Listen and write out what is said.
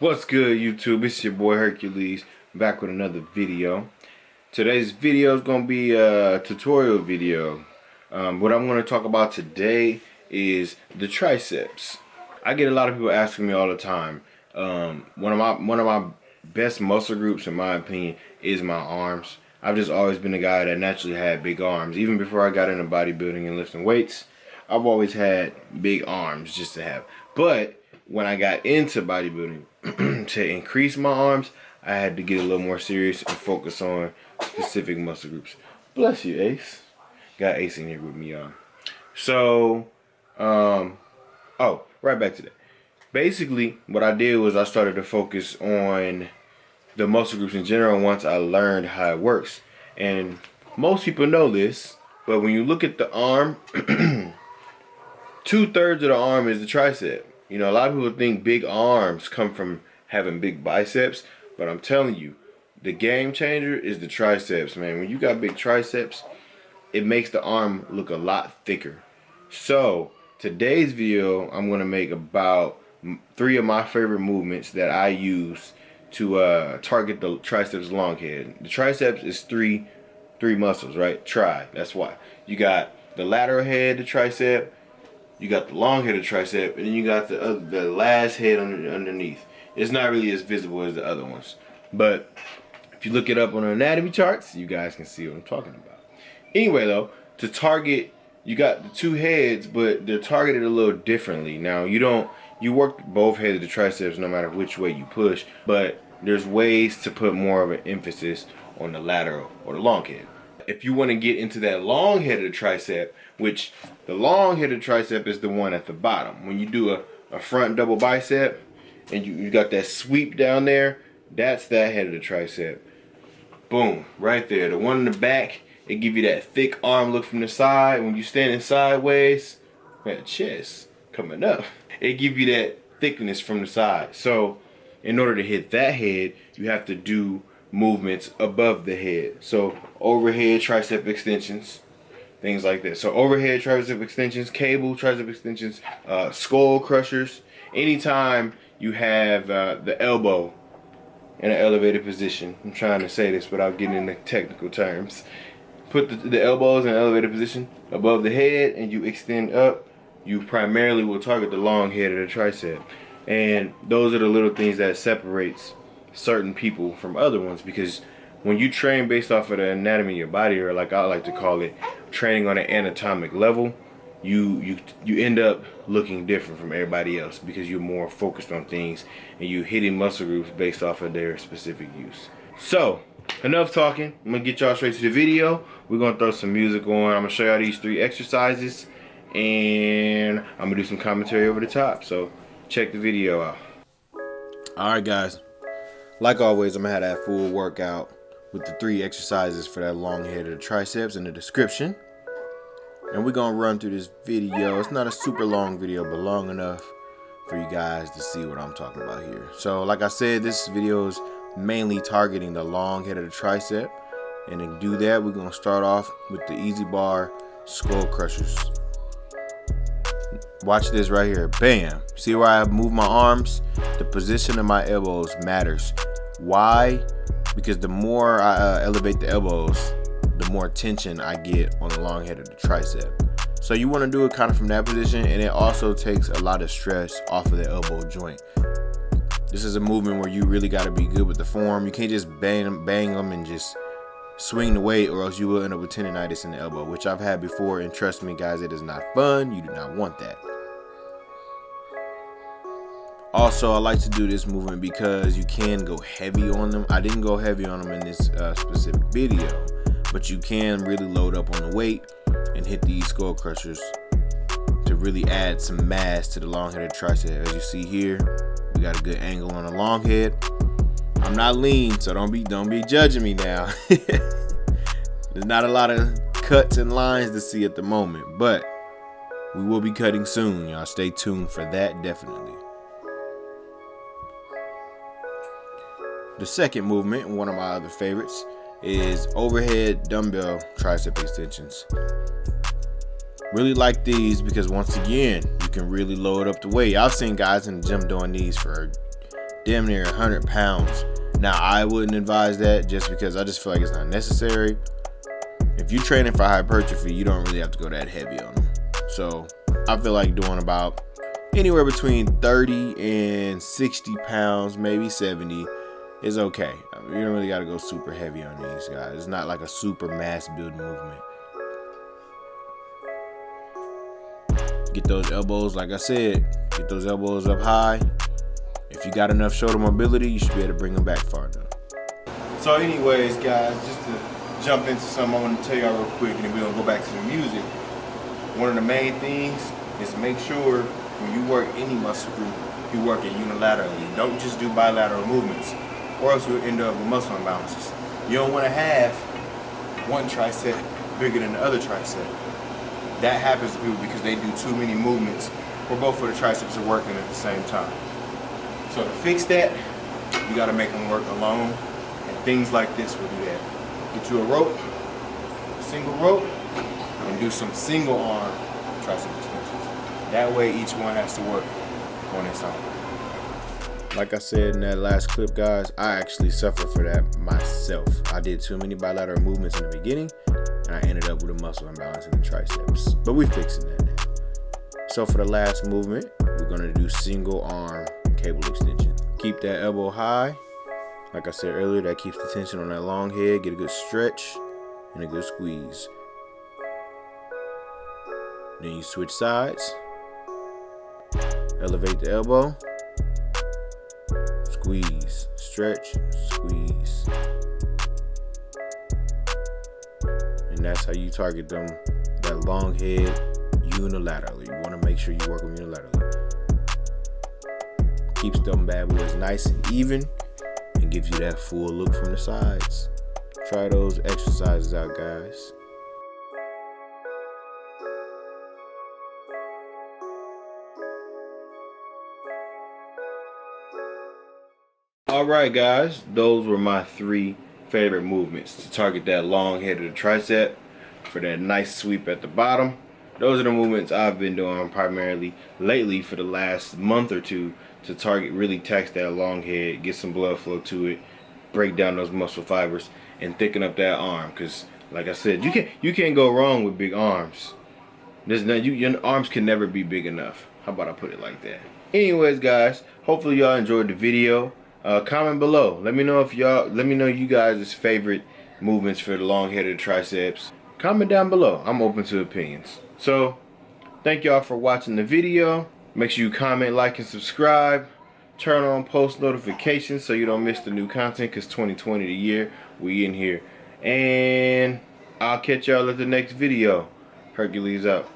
What's good, YouTube? It's your boy Hercules back with another video. Today's video is going to be a tutorial video. What I'm going to talk about today is the triceps. I get a lot of people asking me all the time. One of my best muscle groups, in my opinion, is my arms. I've just always been a guy that naturally had big arms. Even before I got into bodybuilding and lifting weights, I've always had big arms just to have. But when I got into bodybuilding, to increase my arms, I had to get a little more serious and focus on specific muscle groups. Bless you, Ace. Got Ace in here with me, y'all. So, right back to that. Basically, what I did was I started to focus on the muscle groups in general once I learned how it works. And most people know this, but when you look at the arm, 2/3 of the arm is the tricep. You know, a lot of people think big arms come from having big biceps, but I'm telling you, the game changer is the triceps, man. When you got big triceps, it makes the arm look a lot thicker. So, today's video, I'm going to make about 3 of my favorite movements that I use to target the triceps long head. The triceps is three muscles, right? That's why. You got the lateral head, the tricep. You got the long head of tricep, and then you got the last head underneath. It's not really as visible as the other ones, but if you look it up on the anatomy charts, you guys can see what I'm talking about. Anyway, though, to target, you got the 2 heads, but they're targeted a little differently. Now, you work both heads of the triceps no matter which way you push, but there's ways to put more of an emphasis on the lateral or the long head. If you want to get into that long head of the tricep, which the long head of the tricep is the one at the bottom. When you do a front double bicep and you got that sweep down there, that's that head of the tricep. Boom, right there. The one in the back, it give you that thick arm look from the side. When you standing sideways, that chest coming up, it give you that thickness from the side. So in order to hit that head, you have to do movements above the head. So overhead tricep extensions, things like that. So overhead tricep extensions, cable tricep extensions, skull crushers. Anytime you have the elbow in an elevated position, I'm trying to say this without getting into technical terms. Put the elbows in an elevated position above the head and you extend up, you primarily will target the long head of the tricep. And those are the little things that separates certain people from other ones, because when you train based off of the anatomy of your body, or like I like to call it, training on an anatomic level, you end up looking different from everybody else because you're more focused on things and you're hitting muscle groups based off of their specific use. So, enough talking. I'm gonna get y'all straight to the video. We're gonna throw some music on. I'm gonna show y'all these 3 exercises and I'm gonna do some commentary over the top. So, check the video out. Alright guys, like always, I'm gonna have that full workout with the 3 exercises for that long head of the triceps in the description. And we're gonna run through this video. It's not a super long video, but long enough for you guys to see what I'm talking about here. So like I said, this video is mainly targeting the long head of the tricep. And to do that, we're gonna start off with the easy bar skull crushers. Watch this right here. Bam. See where I move my arms? The position of my elbows matters. Why? Because the more I elevate the elbows, the more tension I get on the long head of the tricep. So you want to do it kind of from that position, and it also takes a lot of stress off of the elbow joint. This is a movement where you really got to be good with the form. You can't just bang them and just swing the weight, or else you will end up with tendonitis in the elbow, which I've had before, and trust me guys, it is not fun. You do not want that. Also, I like to do this movement because you can go heavy on them. I didn't go heavy on them in this specific video, but you can really load up on the weight and hit these skull crushers to really add some mass to the long head of the tricep. As you see here, we got a good angle on the long head. I'm not lean, so don't be judging me now. There's not a lot of cuts and lines to see at the moment, but we will be cutting soon. Y'all stay tuned for that, definitely. The second movement, one of my other favorites, is overhead dumbbell tricep extensions. Really like these because once again, you can really load up the weight. I've seen guys in the gym doing these for damn near 100 pounds. Now, I wouldn't advise that just because I just feel like it's not necessary. If you're training for hypertrophy, you don't really have to go that heavy on them. So I feel like doing about anywhere between 30 and 60 pounds, maybe 70 is okay. I mean, you don't really got to go super heavy on these guys. It's not like a super mass building movement. Get those elbows, like I said, get those elbows up high. If you got enough shoulder mobility, you should be able to bring them back far enough. So anyways, guys, just to jump into something I want to tell y'all real quick, and then we're going to go back to the music. One of the main things is make sure when you work any muscle group, you work it unilaterally. Don't just do bilateral movements, or else you'll end up with muscle imbalances. You don't want to have one tricep bigger than the other tricep. That happens to people because they do too many movements where both of the triceps are working at the same time. So to fix that, you got to make them work alone, and things like this will do that. Get you a rope, a single rope, and do some single arm tricep extensions. That way each one has to work on its own. Like I said in that last clip, guys, I actually suffered for that myself. I did too many bilateral movements in the beginning, and I ended up with a muscle imbalance in the triceps. But we're fixing that now. So for the last movement, we're gonna do single arm cable extension. Keep that elbow high. Like I said earlier, that keeps the tension on that long head. Get a good stretch and a good squeeze. Then you switch sides. Elevate the elbow. Squeeze, stretch, squeeze. And that's how you target them, that long head unilaterally. You want to make sure you work them unilaterally. Keeps them bad boys nice and even and gives you that full look from the sides. Try those exercises out, guys. Alright guys, those were my 3 favorite movements to target that long head of the tricep for that nice sweep at the bottom. Those are the movements I've been doing primarily lately for the last month or two to target, really tax that long head, get some blood flow to it, break down those muscle fibers, and thicken up that arm. Because like I said, you can't go wrong with big arms. Your arms can never be big enough. How about I put it like that? Anyways guys, hopefully y'all enjoyed the video. Comment below. Let me know you guys' favorite movements for the long head of the triceps. Comment down below. I'm open to opinions. So, thank y'all for watching the video. Make sure you comment, like, and subscribe. Turn on post notifications so you don't miss the new content, because 2020 the year we in here. And I'll catch y'all at the next video. Hercules out.